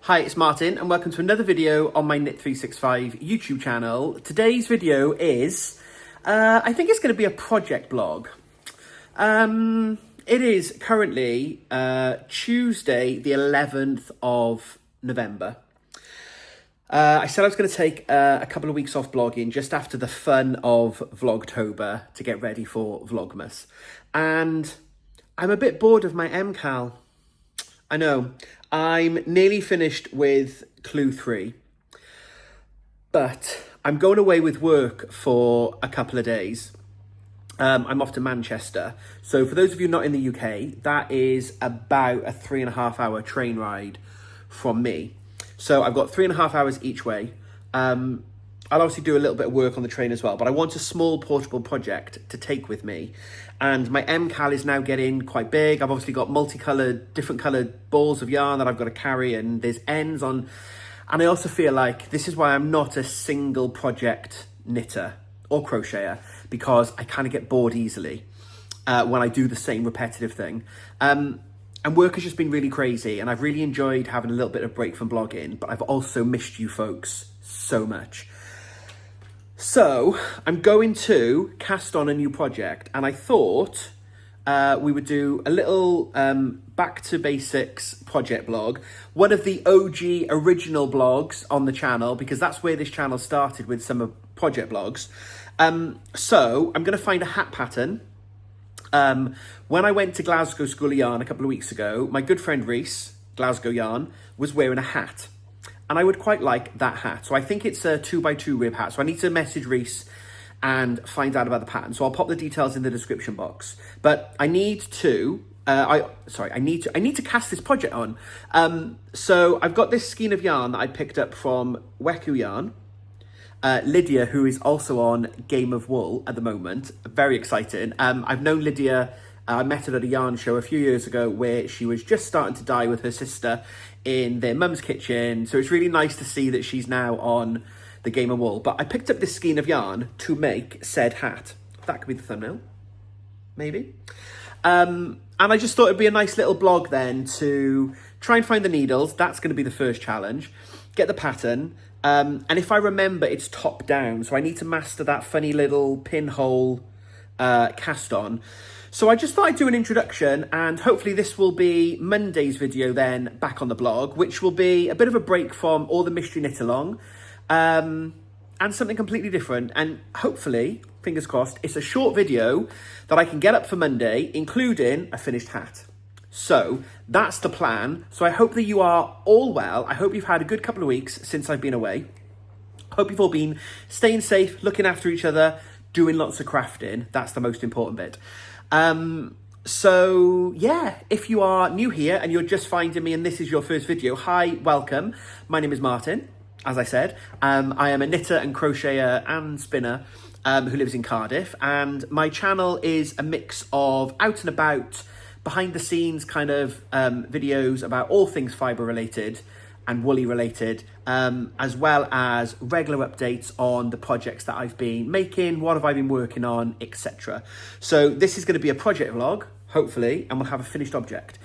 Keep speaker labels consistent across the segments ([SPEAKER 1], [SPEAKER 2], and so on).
[SPEAKER 1] Hi, it's Martin and welcome to another video on my Knit365 YouTube channel. Today's video is, I think it's going to be a project blog. It is currently Tuesday, the 11th of November. I said I was going to take a couple of weeks off blogging just after the fun of Vlogtober to get ready for Vlogmas. And I'm a bit bored of my MCal. I know. I'm nearly finished with Clue 3, but I'm going away with work for a couple of days. I'm off to Manchester. So for those of you not in the UK, that is about a 3.5 hour train ride from me. So I've got 3.5 hours each way. I'll obviously do a little bit of work on the train as well, but I want a small portable project to take with me. And my MCal is now getting quite big. I've obviously got multicolored, different colored balls of yarn that I've got to carry, and there's ends on. And I also feel like this is why I'm not a single project knitter or crocheter, because I kind of get bored easily when I do the same repetitive thing. And work has just been really crazy, and I've really enjoyed having a little bit of break from blogging, but I've also missed you folks so much. So I'm going to cast on a new project, and I thought we would do a little back to basics project blog, one of the OG original blogs on the channel, because that's where this channel started, with some project blogs. So I'm going to find a hat pattern. When I went to Glasgow School of Yarn a couple of weeks ago, my good friend Reese, Glasgow Yarn, was wearing a hat. And I would quite like that hat. So I think it's a 2x2 rib hat. So I need to message Reese and find out about the pattern. So I'll pop the details in the description box. But I need to, I need to cast this project on. So I've got this skein of yarn that I picked up from Weku Yarn. Lydia, who is also on Game of Wool at the moment. Very exciting. I've known Lydia. I met her at a yarn show a few years ago where she was just starting to dye with her sister in their mum's kitchen. So it's really nice to see that she's now on the Game of Wool. But I picked up this skein of yarn to make said hat. That could be the thumbnail, maybe. And I just thought it'd be a nice little blog then to try and find the needles. That's going to be the first challenge. Get the pattern. And if I remember, it's top down. So I need to master that funny little pinhole cast on. So I just thought I'd do an introduction, and hopefully this will be Monday's video then back on the blog, which will be a bit of a break from all the mystery knit along, and something completely different. And hopefully, fingers crossed, it's a short video that I can get up for Monday, including a finished hat. So that's the plan. So I hope that you are all well. I hope you've had a good couple of weeks since I've been away. Hope you've all been staying safe, looking after each other, doing lots of crafting. That's the most important bit. So yeah, if you are new here and you're just finding me and this is your first video, hi, welcome. My name is Martin, as I said. I am a knitter and crocheter and spinner who lives in Cardiff, and my channel is a mix of out and about, behind the scenes kind of videos about all things fibre related and woolly related, as well as regular updates on the projects that I've been making, what have I been working on, etc. So this is going to be a project vlog, hopefully, and we'll have a finished object.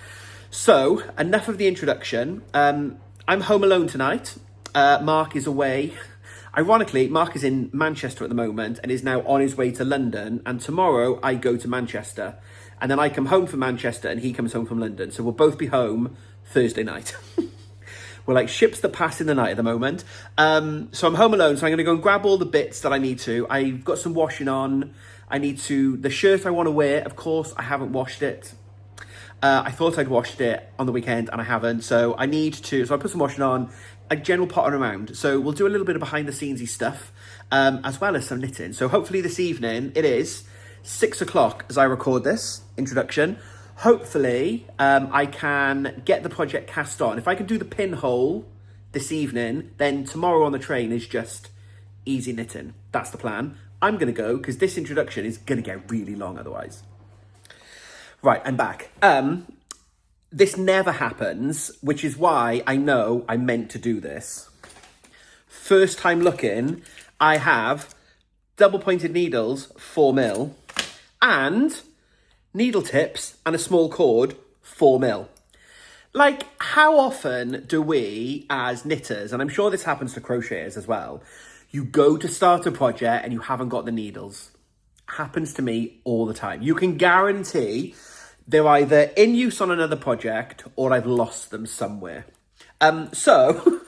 [SPEAKER 1] So enough of the introduction. I'm home alone tonight. Mark is away. Ironically, Mark is in Manchester at the moment and is now on his way to London. And tomorrow I go to Manchester, and then I come home from Manchester and he comes home from London. So we'll both be home Thursday night. We're like ships that pass in the night at the moment. So I'm home alone, so I'm going to go and grab all the bits that I need to. I've got some washing on. The shirt I want to wear, of course, I haven't washed it. I thought I'd washed it on the weekend and I haven't. So I put some washing on, a general pottering around. So we'll do a little bit of behind the scenesy stuff, as well as some knitting. So hopefully this evening, it is 6 o'clock as I record this introduction. Hopefully, I can get the project cast on. If I can do the pinhole this evening, then tomorrow on the train is just easy knitting. That's the plan. I'm going to go because this introduction is going to get really long otherwise. Right, I'm back. This never happens, which is why I know I meant to do this. First time looking, I have double pointed needles, 4mm, and needle tips and a small cord, 4mm. Like, how often do we as knitters, and I'm sure this happens to crocheters as well, you go to start a project and you haven't got the needles? Happens to me all the time. You can guarantee they're either in use on another project or I've lost them somewhere. So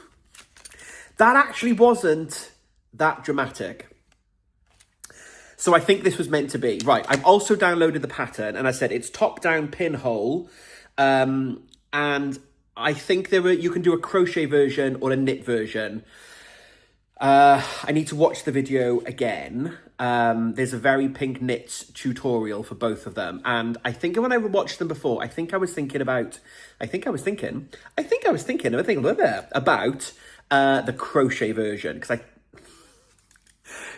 [SPEAKER 1] that actually wasn't that dramatic. So I think this was meant to be. Right, I've also downloaded the pattern and I said it's top-down pinhole. And I think you can do a crochet version or a knit version. I need to watch the video again. There's a very pink knits tutorial for both of them. And I think when I watched them before, I think I was thinking about the crochet version.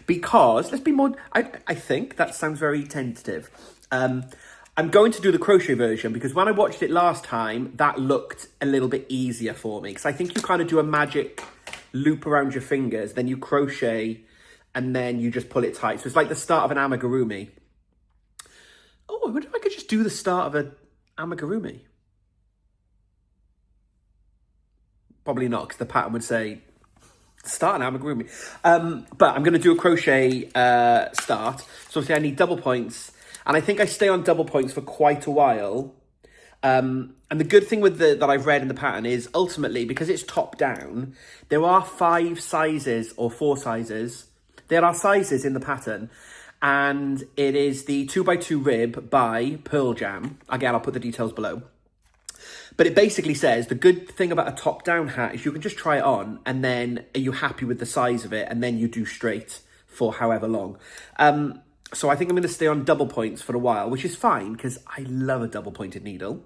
[SPEAKER 1] Because let's be more, I think that sounds very tentative. I'm going to do the crochet version because when I watched it last time, that looked a little bit easier for me. Because I think you kind of do a magic loop around your fingers, then you crochet, and then you just pull it tight. So it's like the start of an amigurumi. Oh, I wonder if I could just do the start of an amigurumi. Probably not, because the pattern would say, start an amigurumi. But I'm going to do a crochet start. So obviously I need double points. And I think I stay on double points for quite a while. And the good thing with that I've read in the pattern is ultimately, because it's top down, there are 5 sizes or 4 sizes. There are sizes in the pattern. And it is the 2x2 rib by Pearl Jam. Again, I'll put the details below. But it basically says the good thing about a top down hat is you can just try it on and then are you happy with the size of it? And then you do straight for however long. So I think I'm going to stay on double points for a while, which is fine because I love a double pointed needle.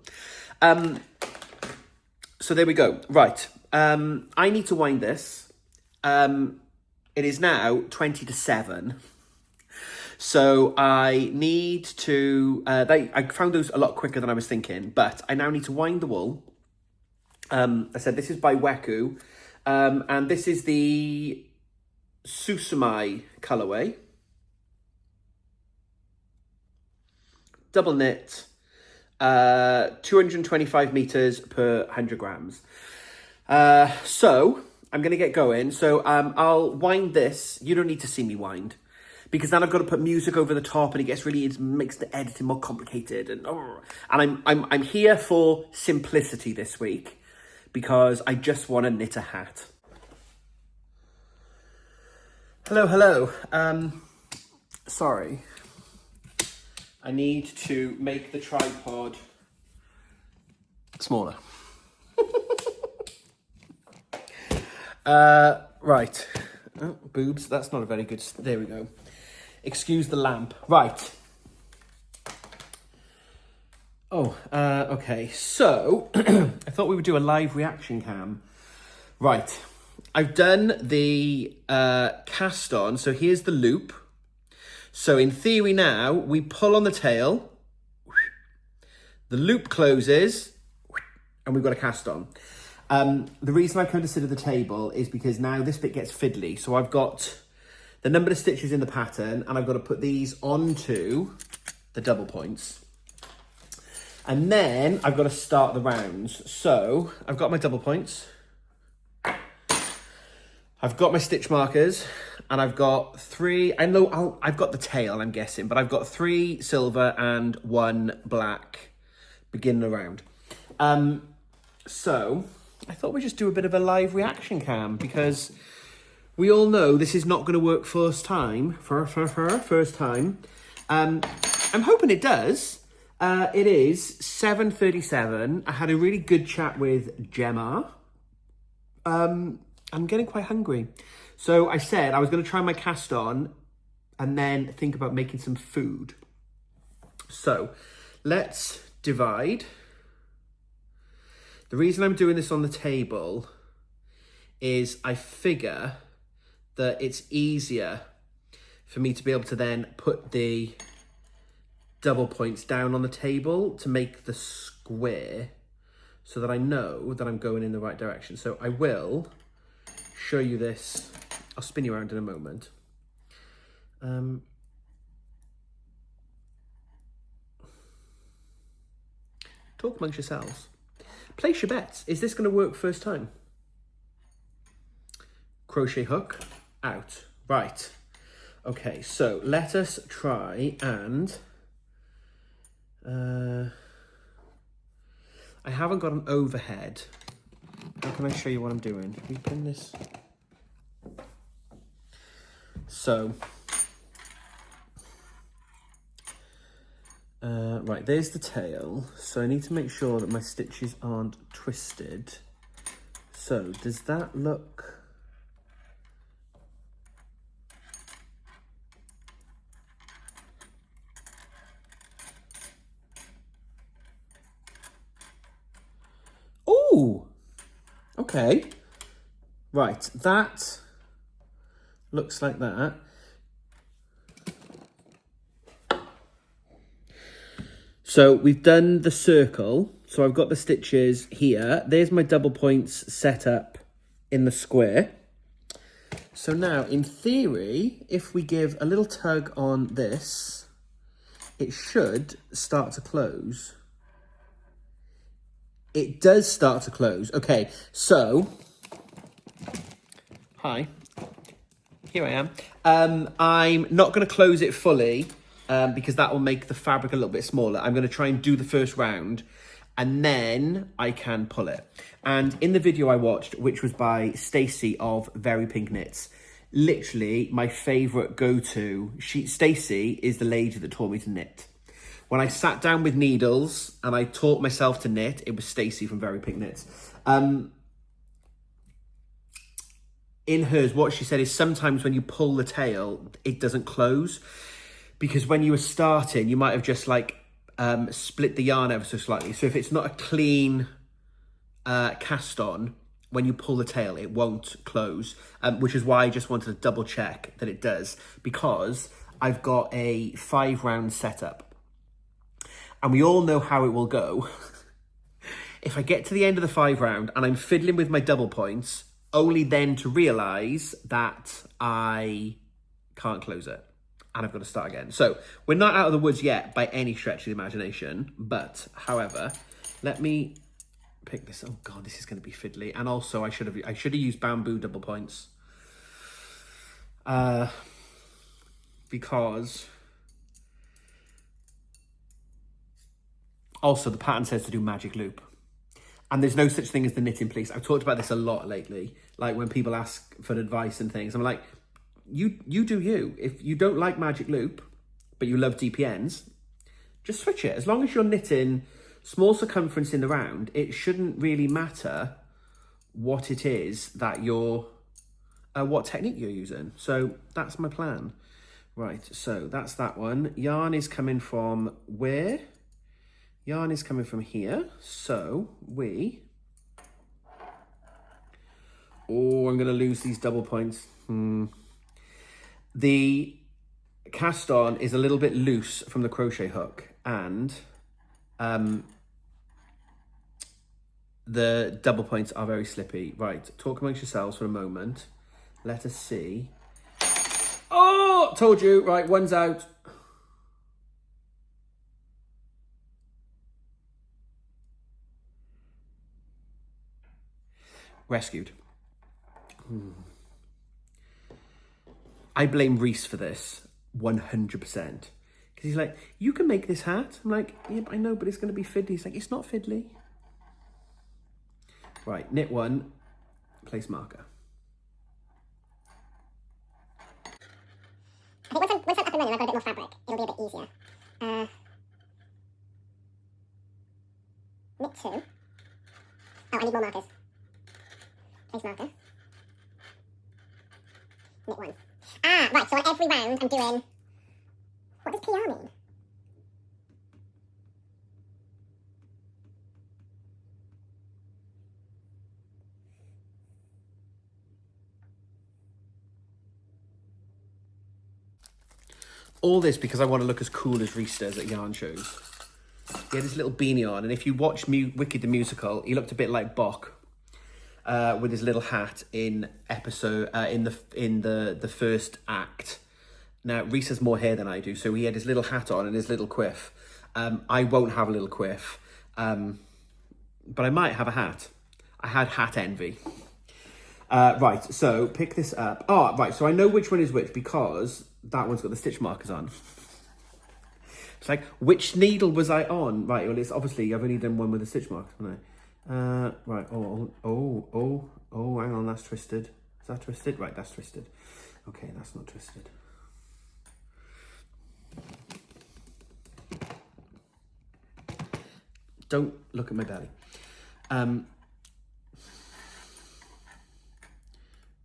[SPEAKER 1] So there we go. Right. I need to wind this. It is now 20 to 7. So I need to, I found those a lot quicker than I was thinking, but I now need to wind the wool. I said this is by Weku, and this is the Susumai colorway. Double knit, 225 meters per 100 grams. So I'm going to get going. So I'll wind this. You don't need to see me wind because then I've got to put music over the top and it makes the editing more complicated. And I'm here for simplicity this week because I just want to knit a hat. Hello. Sorry. I need to make the tripod smaller. Right. Oh, boobs. That's not a very good... There we go. Excuse the lamp. Right. Oh, okay. So, I thought we would do a live reaction cam. Right. I've done the cast on. So here's the loop. So in theory now, we pull on the tail, the loop closes, and we've got a cast on. The reason I considered the table is because now this bit gets fiddly. So I've got the number of stitches in the pattern, and I've got to put these onto the double points. And then I've got to start the rounds. So I've got my double points. I've got my stitch markers and I've got 3, I've got the tail, I'm guessing, but I've got 3 silver and 1 black beginning the round. So I thought we'd just do a bit of a live reaction cam because we all know this is not going to work first time. First time. I'm hoping it does. It is 7:37. I had a really good chat with Gemma. I'm getting quite hungry. So I said I was going to try my cast on and then think about making some food. So let's divide. The reason I'm doing this on the table is I figure that it's easier for me to be able to then put the double points down on the table to make the square so that I know that I'm going in the right direction. So I will show you this. I'll spin you around in a moment. Talk amongst yourselves. place your bets. Is this going to work first time? Crochet hook out. Right. Okay, so let us try and... I haven't got an overhead. How can I show you what I'm doing? Can we pin this? So, right, there's the tail. So I need to make sure that my stitches aren't twisted. So does that look... Oh, okay. Right, that looks like that. So we've done the circle. So I've got the stitches here. There's my double points set up in the square. So now, in theory, if we give a little tug on this, it should start to close. It does start to close. Okay, so, hi, here I am. I'm not going to close it fully because that will make the fabric a little bit smaller. I'm going to try and do the first round and then I can pull it. And in the video I watched, which was by Stacey of Very Pink Knits, literally my favourite go-to, Stacey is the lady that taught me to knit. When I sat down with needles and I taught myself to knit, it was Stacey from Very Pink Knits. In hers, what she said is sometimes when you pull the tail, it doesn't close. Because when you were starting, you might have just like split the yarn ever so slightly. So if it's not a clean cast on, when you pull the tail, it won't close. Which is why I just wanted to double check that it does. Because I've got a 5-round setup. And we all know how it will go. If I get to the end of the 5 round and I'm fiddling with my double points, only then to realise that I can't close it. And I've got to start again. So we're not out of the woods yet by any stretch of the imagination. But, however, let me pick this. Oh, God, this is going to be fiddly. And also, I should have used bamboo double points. Because... Also, the pattern says to do magic loop. And there's no such thing as the knitting police. I've talked about this a lot lately. Like when people ask for advice and things, I'm like, you do you. If you don't like magic loop, but you love DPNs, just switch it. As long as you're knitting small circumference in the round, it shouldn't really matter what it is that you're, what technique you're using. So that's my plan. Right, so that's that one. Yarn is coming from where? Yarn is coming from here, so we... Oh, I'm going to lose these double points. The cast on is a little bit loose from the crochet hook, and the double points are very slippy. Right, talk amongst yourselves for a moment. Let us see. Oh, told you. Right, one's out. Rescued. I blame Reese for this 100%. Because he's like, you can make this hat. I'm like, yeah, I know, but it's going to be fiddly. He's like, it's not fiddly. Right, knit one, place marker.
[SPEAKER 2] I think once I'm up and running, I've got a bit more fabric. It'll be a bit easier. Knit 2. Oh, I need more markers. Place marker. Knit 1. Ah, right, so on every round I'm doing... What does PR mean?
[SPEAKER 1] All this because I want to look as cool as Reese does at yarn shows. He had his little beanie on, and if you watch Wicked the Musical, he looked a bit like Bok. With his little hat in the first act. Now Reese has more hair than I do, so he had his little hat on and his little quiff. I won't have a little quiff. but I might have a hat. I had hat envy. Right, so pick this up. Oh, right, so I know which one is which because that one's got the stitch markers on. It's like, which needle was I on? Right, well, it's obviously, I've only done one with the stitch markers, haven't I? Right, hang on, that's twisted. Is that twisted? Right, that's twisted. Okay, that's not twisted. Don't look at my belly.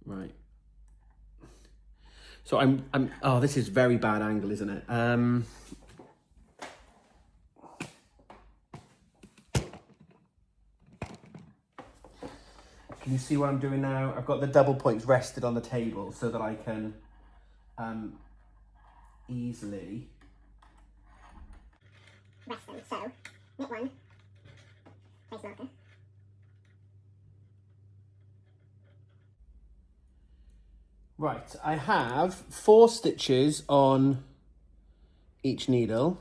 [SPEAKER 1] Right. So oh, this is very bad angle, isn't it? Can you see what I'm doing now? I've got the double points rested on the table so that I can easily
[SPEAKER 2] rest them. So, knit one, place marker.
[SPEAKER 1] Right, I have 4 stitches on each needle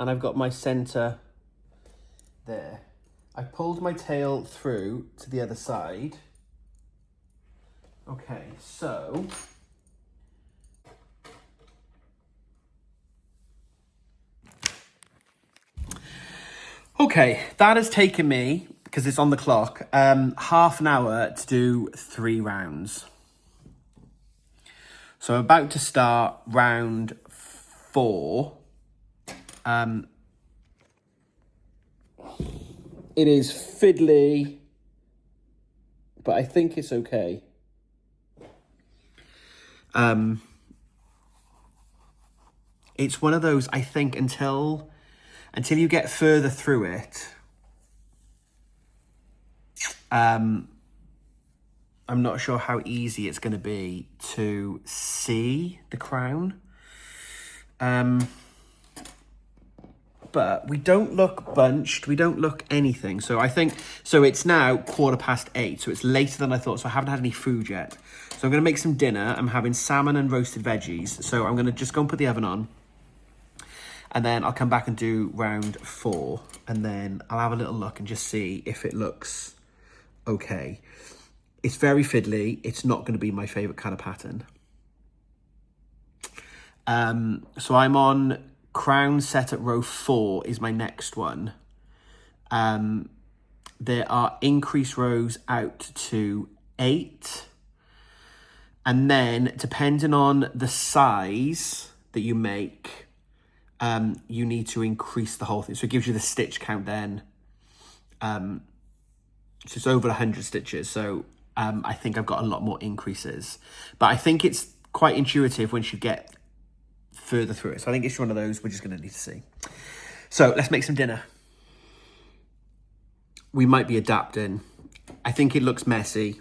[SPEAKER 1] and I've got my centre there. I pulled my tail through to the other side. Okay, so okay, that has taken me, because it's on the clock, half an hour to do 3 rounds. So I'm about to start round 4. It is fiddly, but I think it's okay. It's one of those, I think, until you get further through it, I'm not sure how easy it's going to be to see the crown. But we don't look bunched. We don't look anything. So I think, so it's now 8:15. So it's later than I thought. So I haven't had any food yet. So I'm going to make some dinner. I'm having salmon and roasted veggies. So I'm going to just go and put the oven on. And then I'll come back and do round 4. And then I'll have a little look and just see if it looks okay. It's very fiddly. It's not going to be my favourite kind of pattern. So I'm on crown set at row 4 is my next one. There are increase rows out to 8. And then depending on the size that you make, you need to increase the whole thing. So it gives you the stitch count then. So it's over 100 stitches. So I think I've got a lot more increases. But I think it's quite intuitive once you get further through it. So I think it's one of those we're just going to need to see. So let's make some dinner. We might be adapting. I think it looks messy.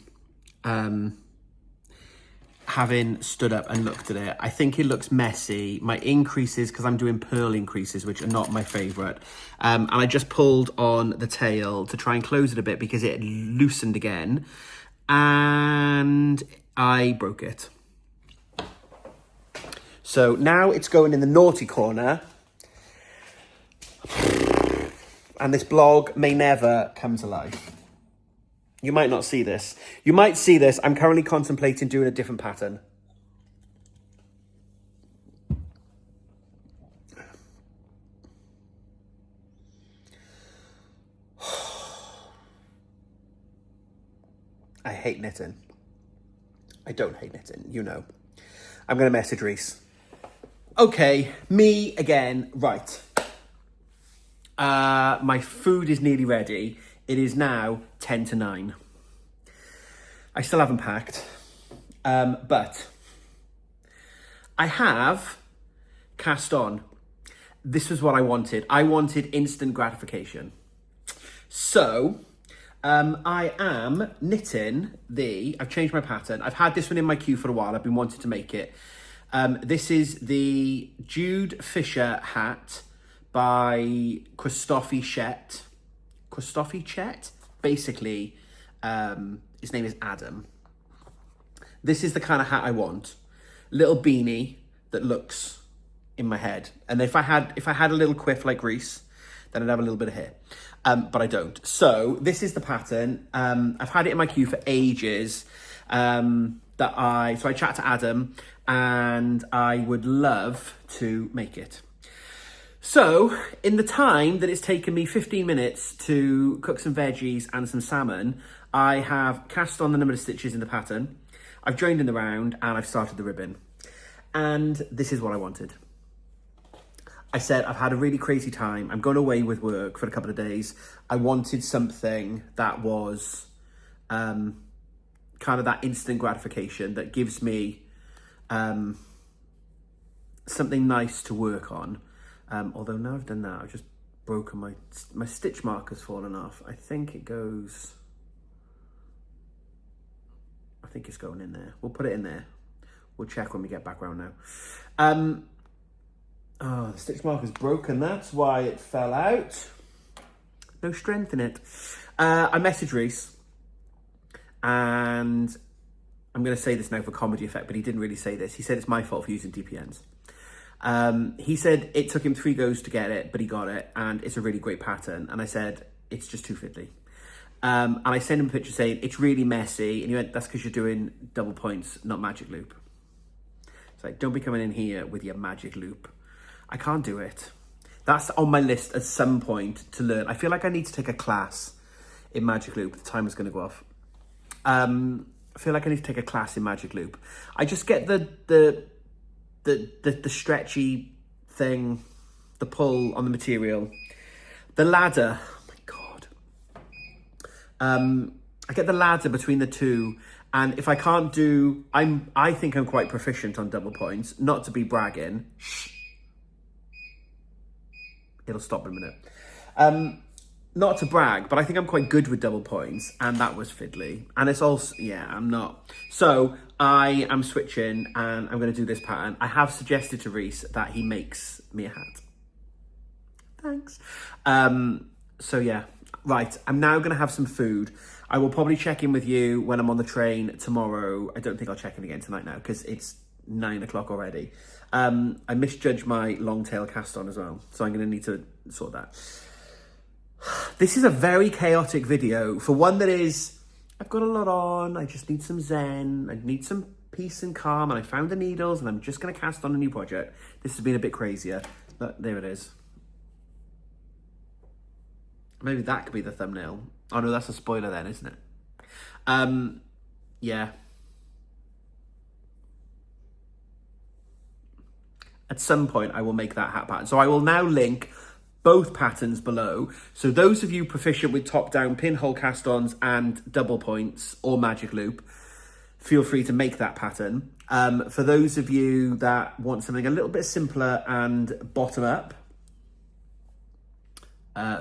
[SPEAKER 1] Having stood up and looked at it, I think it looks messy. My increases, because I'm doing purl increases, which are not my favourite. And I just pulled on the tail to try and close it a bit because it loosened again. And I broke it. So now it's going in the naughty corner. And this blog may never come to life. You might not see this. You might see this. I'm currently contemplating doing a different pattern. I hate knitting. I don't hate knitting, you know. I'm going to message Reese. Okay, me again. Right. My food is nearly ready. It is now 10 to 9. I still haven't packed, but I have cast on. This was what I wanted. I wanted instant gratification. So I am knitting I've changed my pattern. I've had this one in my queue for a while. I've been wanting to make it. This is the Jude Fisher hat by Christophe Chet. Christophe Chet? Basically, his name is Adam. This is the kind of hat I want. Little beanie that looks in my head. And if I had a little quiff like Reese, then I'd have a little bit of hair. But I don't. So this is the pattern. I've had it in my queue for ages. So I chat to Adam and I would love to make it. So in the time that it's taken me 15 minutes to cook some veggies and some salmon, I have cast on the number of stitches in the pattern. I've joined in the round and I've started the ribbon. And this is what I wanted. I said, I've had a really crazy time. I'm going away with work for a couple of days. I wanted something that was kind of that instant gratification that gives me something nice to work on. Although now I've done that, I've just broken my stitch marker's fallen off. I think it goes... I think it's going in there. We'll put it in there. We'll check when we get back round now. Oh, the stitch marker's broken. That's why it fell out. No strength in it. I messaged Reese, and I'm going to say this now for comedy effect, but he didn't really say this. He said it's my fault for using DPNs. He said it took him 3 goes to get it, but he got it, and it's a really great pattern. And I said, it's just too fiddly. And I sent him a picture saying, it's really messy. And he went, that's because you're doing double points, not magic loop. It's like, don't be coming in here with your magic loop. I can't do it. That's on my list at some point to learn. I feel like I need to take a class in magic loop. The timer's going to go off. I feel like I need to take a class in magic loop. I just get the stretchy thing, the pull on the material, the ladder. Oh my God. I get the ladder between the two, and if I can't do, I think I'm quite proficient on double points. Not to be bragging. It'll stop in a minute. Not to brag, but I think I'm quite good with double points, and that was fiddly. And it's also, yeah, I'm not. So I am switching, and I'm going to do this pattern. I have suggested to Reese that he makes me a hat. Thanks. So yeah, right. I'm now going to have some food. I will probably check in with you when I'm on the train tomorrow. I don't think I'll check in again tonight now because it's 9 o'clock already. I misjudged my long tail cast on as well, so I'm going to need to sort that. This is a very chaotic video. For one that is, I've got a lot on, I just need some zen, I need some peace and calm, and I found the needles, and I'm just going to cast on a new project. This has been a bit crazier, but there it is. Maybe that could be the thumbnail. Oh no, that's a spoiler then, isn't it? Yeah. At some point, I will make that hat pattern. So I will now link both patterns below. So those of you proficient with top-down pinhole cast-ons and double points or magic loop, feel free to make that pattern. For those of you that want something a little bit simpler and bottom-up,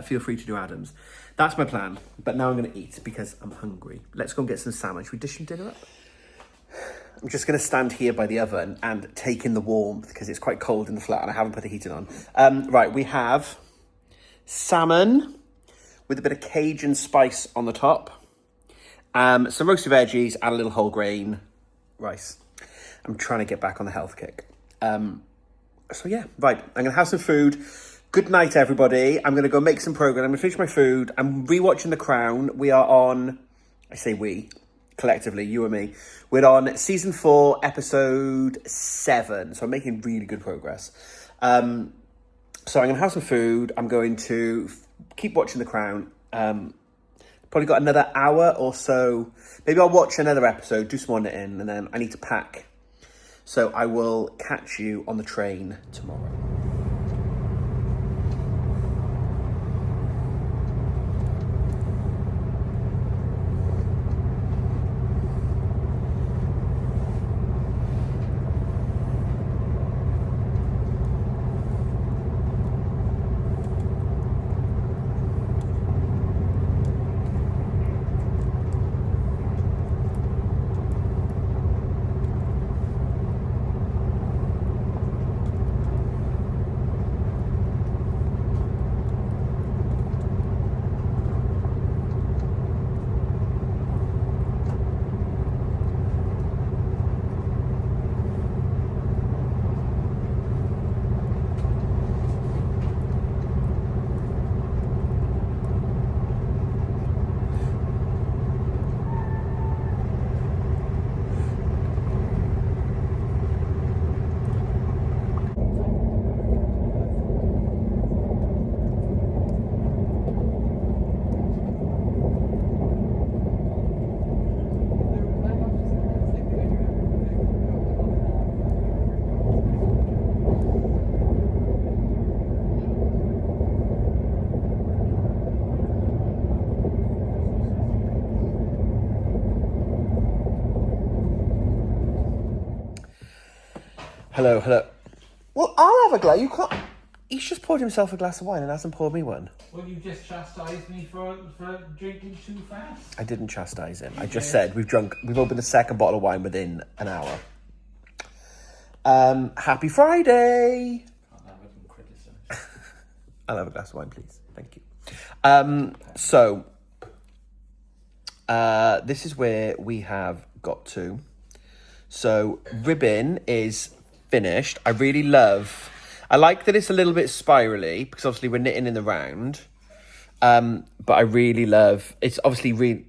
[SPEAKER 1] feel free to do Adam's. That's my plan. But now I'm going to eat because I'm hungry. Let's go and get some salmon. Should we dish some dinner up? I'm just going to stand here by the oven and take in the warmth because it's quite cold in the flat and I haven't put the heating on. Right, we have salmon with a bit of Cajun spice on the top. Some roasted veggies and a little whole grain rice. I'm trying to get back on the health kick. So yeah, right, I'm going to have some food. Good night, everybody. I'm going to go make some progress. I'm going to finish my food. I'm rewatching The Crown. We are on, I say we, collectively, you and me. We're on season 4, episode 7. So I'm making really good progress. So I'm going to have some food. I'm going to keep watching The Crown. Probably got another hour or so. Maybe I'll watch another episode, do some more knitting, and then I need to pack. So I will catch you on the train tomorrow. Hello, hello. Well, I'll have a glass. You can't... He's just poured himself a glass of wine and hasn't poured me one.
[SPEAKER 3] Well, you just chastised me for drinking too fast.
[SPEAKER 1] I didn't chastise him. I just said we've opened the second bottle of wine within an hour. Happy Friday.
[SPEAKER 3] Can't have it and criticise.
[SPEAKER 1] I'll have a glass of wine, please. Thank you. So, this is where we have got to. So, ribbon is finished. I like that it's a little bit spirally because obviously we're knitting in the round. But I really love, it's obviously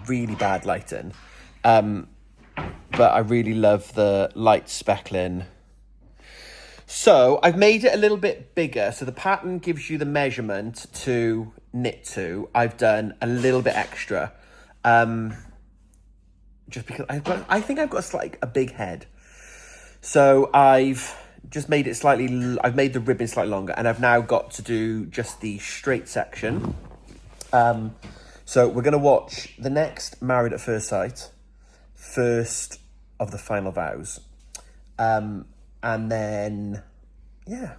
[SPEAKER 1] really bad lighting. But I really love the light speckling. So I've made it a little bit bigger. So the pattern gives you the measurement to knit to. I've done a little bit extra. Just because I think I've got a big head. So I've just made it I've made the ribbon slightly longer, and I've now got to do just the straight section. So we're going to watch the next Married at First Sight, first of the final vows. And then, yeah,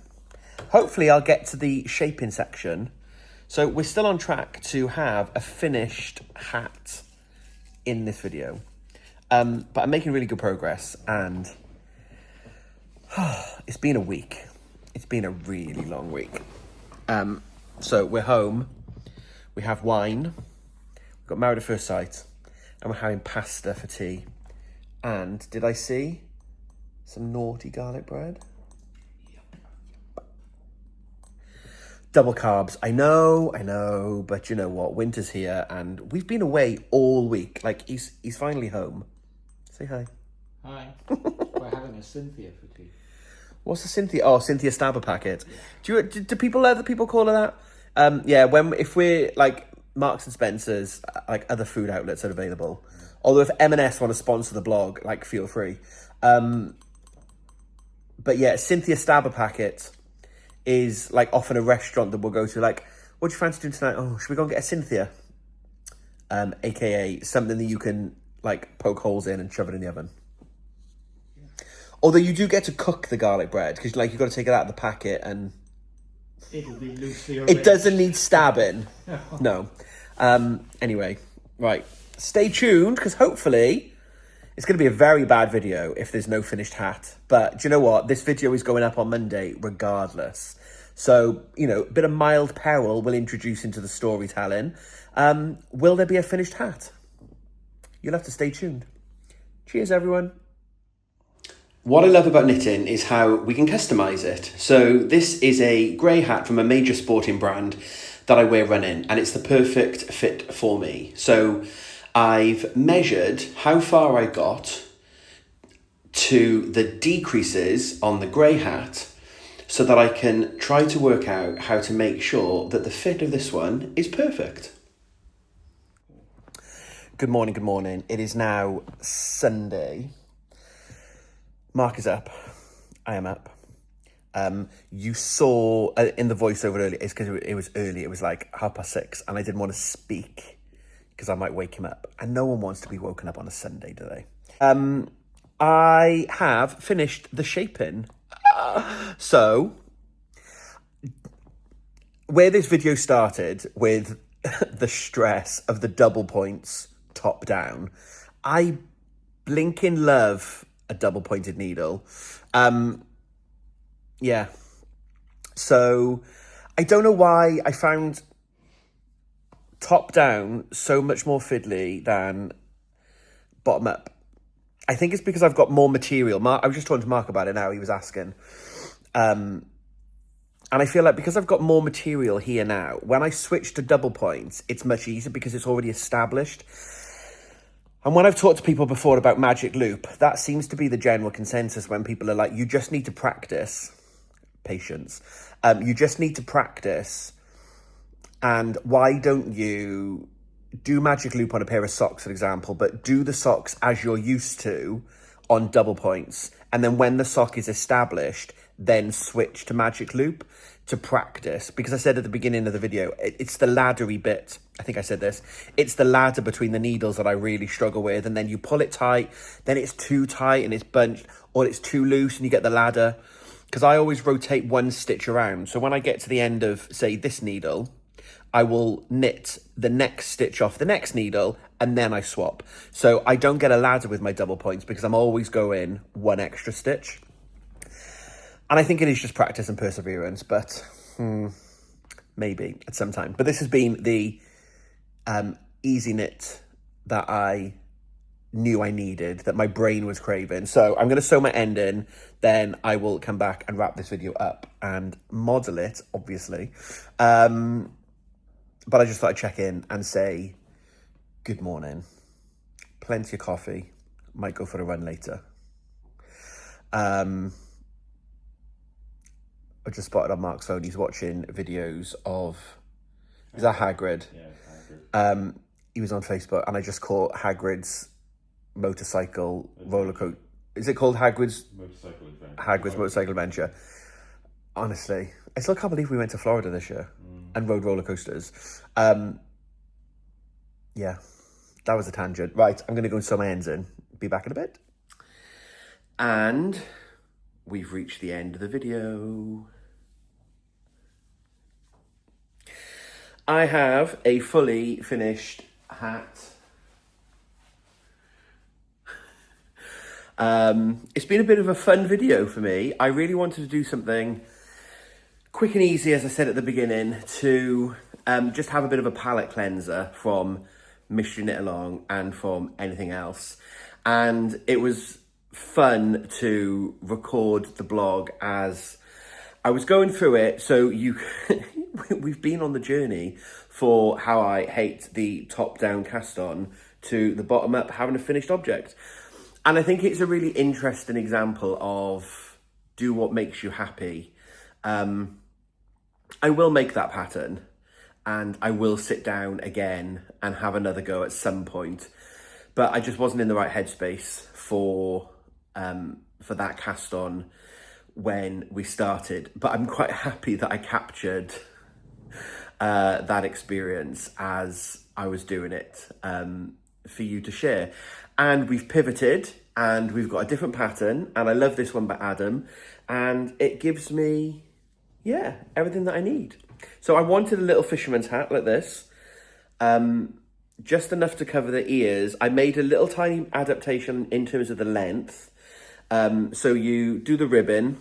[SPEAKER 1] hopefully I'll get to the shaping section. So we're still on track to have a finished hat in this video. But I'm making really good progress, and it's been a week. It's been a really long week. So we're home. We have wine. We've got Married at First Sight. And we're having pasta for tea. And did I see some naughty garlic bread? Double carbs. I know. But you know what? Winter's here and we've been away all week. Like, he's finally home. Say hi.
[SPEAKER 3] Hi. We're having a Cynthia for tea.
[SPEAKER 1] What's the Cynthia? Oh, Cynthia Stabber packet. Do other people call her that? Yeah, if we're like Marks and Spencer's, like other food outlets are available. Although if M&S want to sponsor the blog, like feel free. But yeah, Cynthia Stabber packet is like often a restaurant that we'll go to. Like, what do you fancy doing tonight? Oh, should we go and get a Cynthia? AKA something that you can like poke holes in and shove it in the oven. Although you do get to cook the garlic bread because like you've got to take it out of the packet and
[SPEAKER 3] it'll be loosely arranged.
[SPEAKER 1] It doesn't need stabbing. No. Anyway, right. Stay tuned because hopefully it's going to be a very bad video if there's no finished hat. But do you know what? This video is going up on Monday regardless. So, you know, a bit of mild peril will introduce into the storytelling. Will there be a finished hat? You'll have to stay tuned. Cheers, everyone. What I love about knitting is how we can customise it. So this is a grey hat from a major sporting brand that I wear running, and it's the perfect fit for me. So I've measured how far I got to the decreases on the grey hat so that I can try to work out how to make sure that the fit of this one is perfect. Good morning, good morning. It is now Sunday. Mark is up. I am up. You saw in the voiceover earlier, it's because it was early. It was like 6:30 and I didn't want to speak because I might wake him up. And no one wants to be woken up on a Sunday, do they? I have finished the shaping. So, where this video started with the stress of the double points top down, I blinking love a double pointed needle. Yeah. So I don't know why I found top down so much more fiddly than bottom up. I think it's because I've got more material. I was just talking to Mark about it now. He was asking. And I feel like because I've got more material here now, when I switch to double points, it's much easier because it's already established. And when I've talked to people before about magic loop, that seems to be the general consensus when people are like, you just need to practice. Patience. You just need to practice. And why don't you do magic loop on a pair of socks, for example, but do the socks as you're used to on double points. And then when the sock is established, then switch to magic loop to practice. Because I said at the beginning of the video, it's the laddery bit. I think I said this. It's the ladder between the needles that I really struggle with. And then you pull it tight, then it's too tight and it's bunched, or it's too loose and you get the ladder. Because I always rotate one stitch around. So when I get to the end of, say, this needle, I will knit the next stitch off the next needle and then I swap. So I don't get a ladder with my double points because I'm always going one extra stitch. And I think it is just practice and perseverance, but maybe at some time. But this has been the easy knit that I knew I needed, that my brain was craving. So I'm going to sew my end in, then I will come back and wrap this video up and model it, obviously. But I just thought I'd check in and say good morning. Plenty of coffee. Might go for a run later. I just spotted on Mark's phone, he's watching videos of, is that Hagrid?
[SPEAKER 4] Yeah, Hagrid.
[SPEAKER 1] He was on Facebook and I just caught Hagrid's motorcycle roller coaster. Is it called Hagrid's Motorcycle Adventure? Honestly, I still can't believe we went to Florida this year and rode roller coasters. Yeah, that was a tangent. Right, I'm going to go and sew my ends in. Be back in a bit. And we've reached the end of the video. I have a fully finished hat. It's been a bit of a fun video for me. I really wanted to do something quick and easy, as I said at the beginning, to just have a bit of a palette cleanser from Mystery Knit Along and from anything else. And it was fun to record the blog as I was going through it. So we've been on the journey for how I hate the top-down cast-on to the bottom-up having a finished object. And I think it's a really interesting example of do what makes you happy. I will make that pattern and I will sit down again and have another go at some point. But I just wasn't in the right headspace for that cast on when we started. But I'm quite happy that I captured that experience as I was doing it for you to share. And we've pivoted and we've got a different pattern. And I love this one by Adam. And it gives me, yeah, everything that I need. So I wanted a little fisherman's hat like this. Just enough to cover the ears. I made a little tiny adaptation in terms of the length. So you do the ribbon.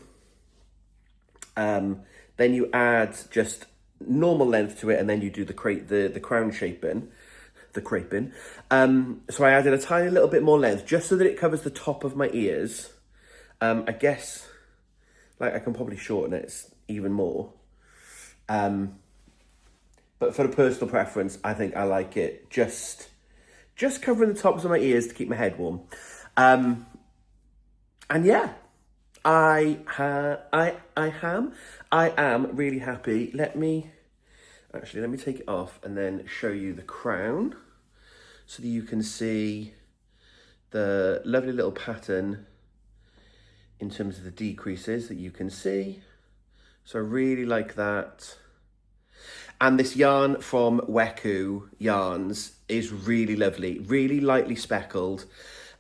[SPEAKER 1] Then you add just normal length to it. And then you do the crown shaping. The craping. So I added a tiny little bit more length just so that it covers the top of my ears. I guess like I can probably shorten it even more. But for the personal preference, I think I like it just covering the tops of my ears to keep my head warm. And yeah, I am really happy. Let me take it off and then show you the crown so that you can see the lovely little pattern in terms of the decreases that you can see. So I really like that. And this yarn from Weku Yarns is really lovely, really lightly speckled.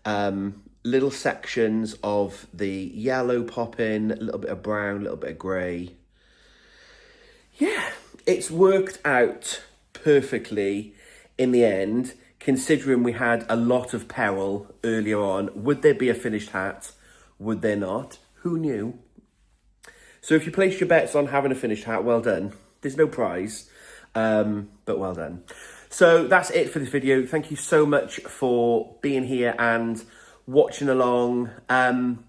[SPEAKER 1] Little sections of the yellow pop in, a little bit of brown, a little bit of grey. Yeah, it's worked out perfectly in the end, considering we had a lot of peril earlier on. Would there be a finished hat? Would there not? Who knew? So if you placed your bets on having a finished hat, well done. There's no prize, but well done. So that's it for this video. Thank you so much for being here and watching along. I'm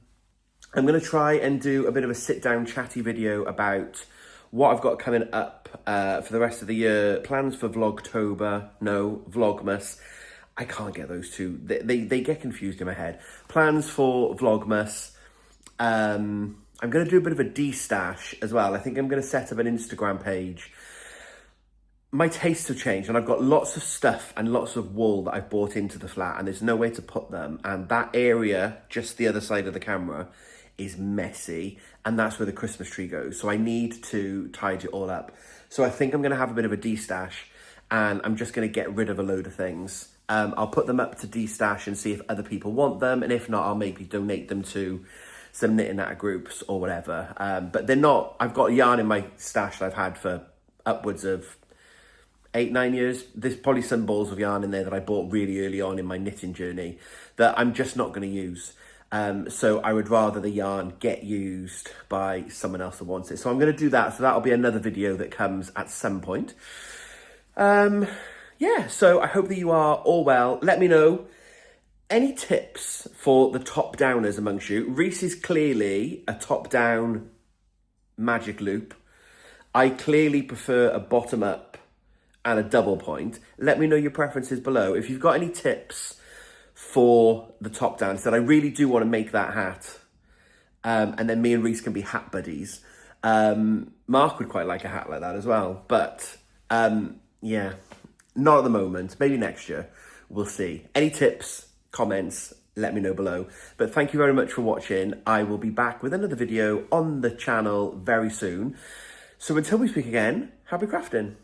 [SPEAKER 1] going to try and do a bit of a sit-down chatty video about what I've got coming up for the rest of the year. Plans for Vlogtober. No, Vlogmas. I can't get those two. They get confused in my head. Plans for Vlogmas. I'm going to do a bit of a de-stash as well. I think I'm going to set up an Instagram page. My tastes have changed and I've got lots of stuff and lots of wool that I've bought into the flat and there's nowhere to put them. And that area, just the other side of the camera, is messy, and that's where the Christmas tree goes. So I need to tidy it all up. So I think I'm going to have a bit of a de-stash, and I'm just going to get rid of a load of things. I'll put them up to de-stash and see if other people want them, and if not, I'll maybe donate them to some knitting out groups or whatever. But they're not, I've got yarn in my stash that I've had for upwards of 8-9 years. There's probably some balls of yarn in there that I bought really early on in my knitting journey that I'm just not going to use. So I would rather the yarn get used by someone else that wants it. So I'm going to do that. So that'll be another video that comes at some point. Yeah, so I hope that you are all well. Let me know any tips for the top-downers amongst you. Reese is clearly a top-down magic loop. I clearly prefer a bottom-up and a double point. Let me know your preferences below. If you've got any tips for the top-down, said I really do want to make that hat. And then me and Reese can be hat buddies. Mark would quite like a hat like that as well. But, yeah, not at the moment. Maybe next year. We'll see. Any tips, comments, let me know below. But thank you very much for watching. I will be back with another video on the channel very soon. So until we speak again, happy crafting.